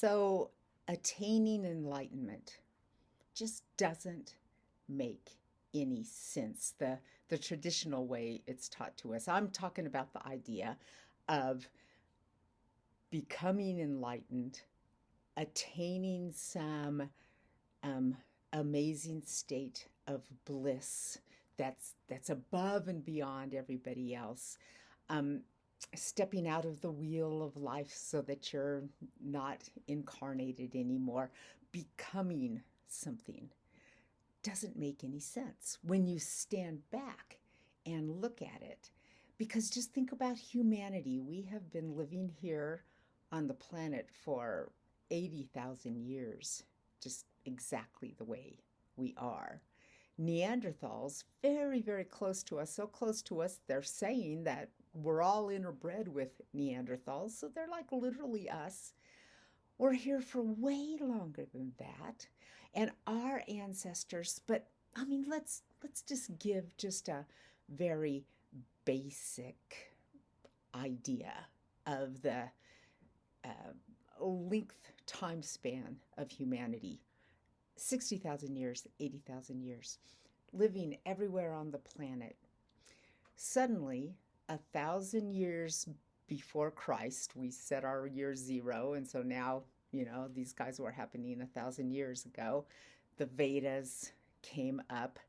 So, attaining enlightenment just doesn't make any sense the traditional way it's taught to us. I'm talking about the idea of becoming enlightened, attaining some um, amazing state of bliss that's above and beyond everybody else. Um, Stepping out of the wheel of life so that you're not incarnated anymore, becoming something doesn't make any sense when you stand back and look at it. Because just think about humanity. We have been living here on the planet for 80,000 years, just exactly the way we are. Neanderthals, very, very close to us, so close to us, they're saying that we're all interbred with Neanderthals, so they're like literally us. We're here for way longer than that. And our ancestors, but I mean, let's just give just a very basic idea of the length time span of humanity. 60,000 years, 80,000 years, living everywhere on the planet. Suddenly, 1,000 years before Christ, we set our year zero. And so now, these guys were happening 1,000 years ago. The Vedas came up,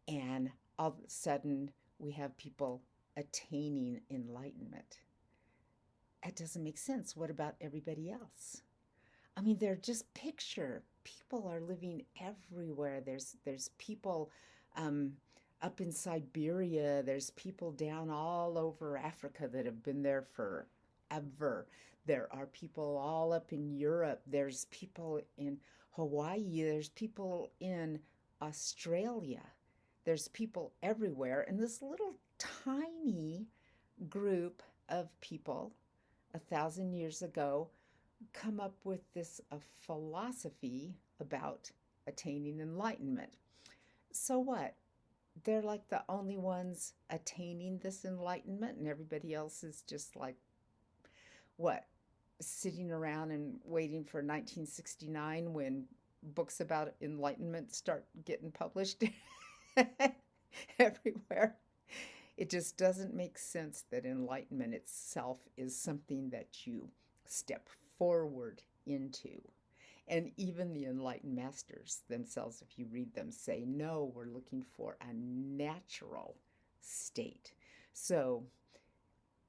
and all of a sudden, we have people attaining enlightenment. That doesn't make sense. What about everybody else? I mean, they're just picture. People are living everywhere. There's people um, up in Siberia. There's people down all over Africa that have been there forever. There are people all up in Europe. There's people in Hawaii. There's people in Australia. There's people everywhere. And this little tiny group of people 1,000 years ago come up with this philosophy about attaining enlightenment. So what? They're like the only ones attaining this enlightenment, and everybody else is just like, what? Sitting around and waiting for 1969 when books about enlightenment start getting published everywhere. It just doesn't make sense that enlightenment itself is something that you step forward into. And even the enlightened masters themselves, if you read them, say, no, we're looking for a natural state. So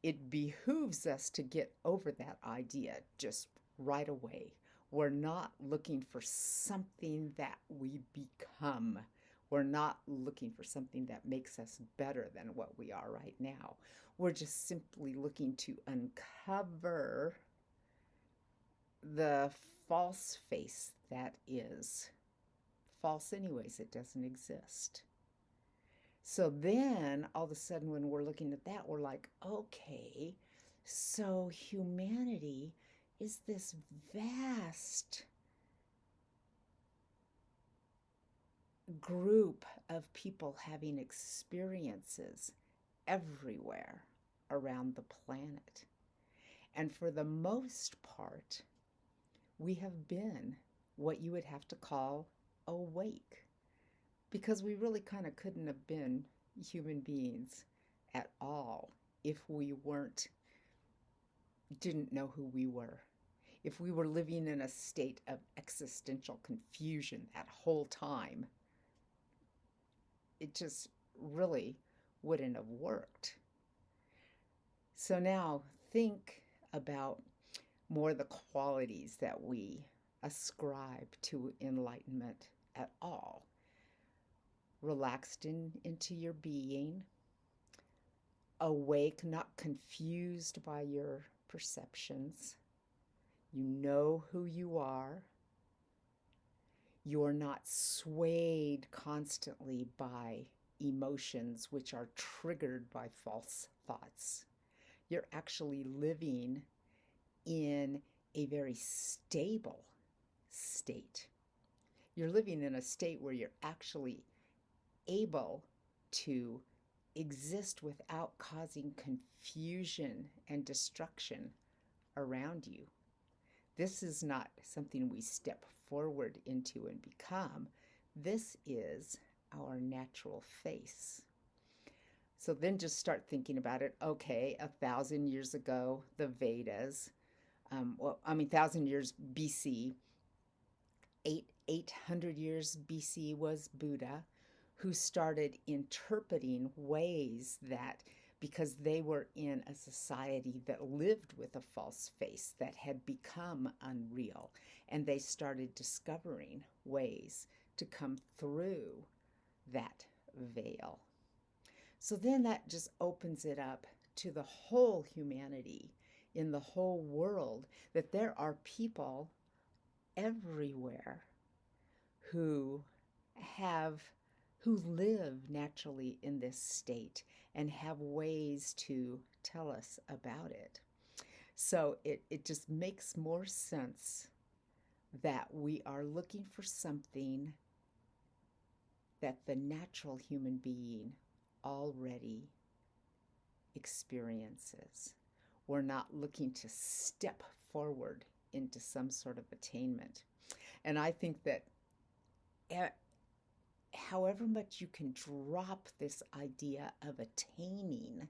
it behooves us to get over that idea just right away. We're not looking for something that we become. We're not looking for something that makes us better than what we are right now. We're just simply looking to uncover the false face that is false anyways. It doesn't exist. So then all of a sudden when we're looking at that, we're like, okay, so humanity is this vast group of people having experiences everywhere around the planet. And for the most part, we have been what you would have to call awake, because we really kind of couldn't have been human beings at all if we didn't know who we were. If we were living in a state of existential confusion that whole time, it just really wouldn't have worked. So now think about more the qualities that we ascribe to enlightenment at all. Relaxed into your being, awake, not confused by your perceptions. You know who you are. You're not swayed constantly by emotions which are triggered by false thoughts. You're actually living in a very stable state. You're living in a state where you're actually able to exist without causing confusion and destruction around you. This is not something we step forward into and become. This is our natural face. So then just start thinking about it. Okay, 1,000 years ago, the Vedas, 1,000 years BC, 800 years BC was Buddha, who started interpreting ways that, because they were in a society that lived with a false face that had become unreal, and they started discovering ways to come through that veil. So then that just opens it up to the whole humanity in the whole world, that there are people everywhere who live naturally in this state and have ways to tell us about it. So it just makes more sense that we are looking for something that the natural human being already experiences. We're not looking to step forward into some sort of attainment. And I think that however much you can drop this idea of attaining,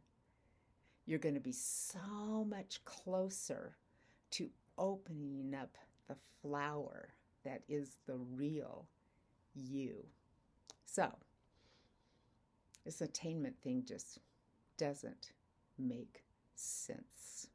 you're going to be so much closer to opening up the flower that is the real you. So, this attainment thing just doesn't make sense.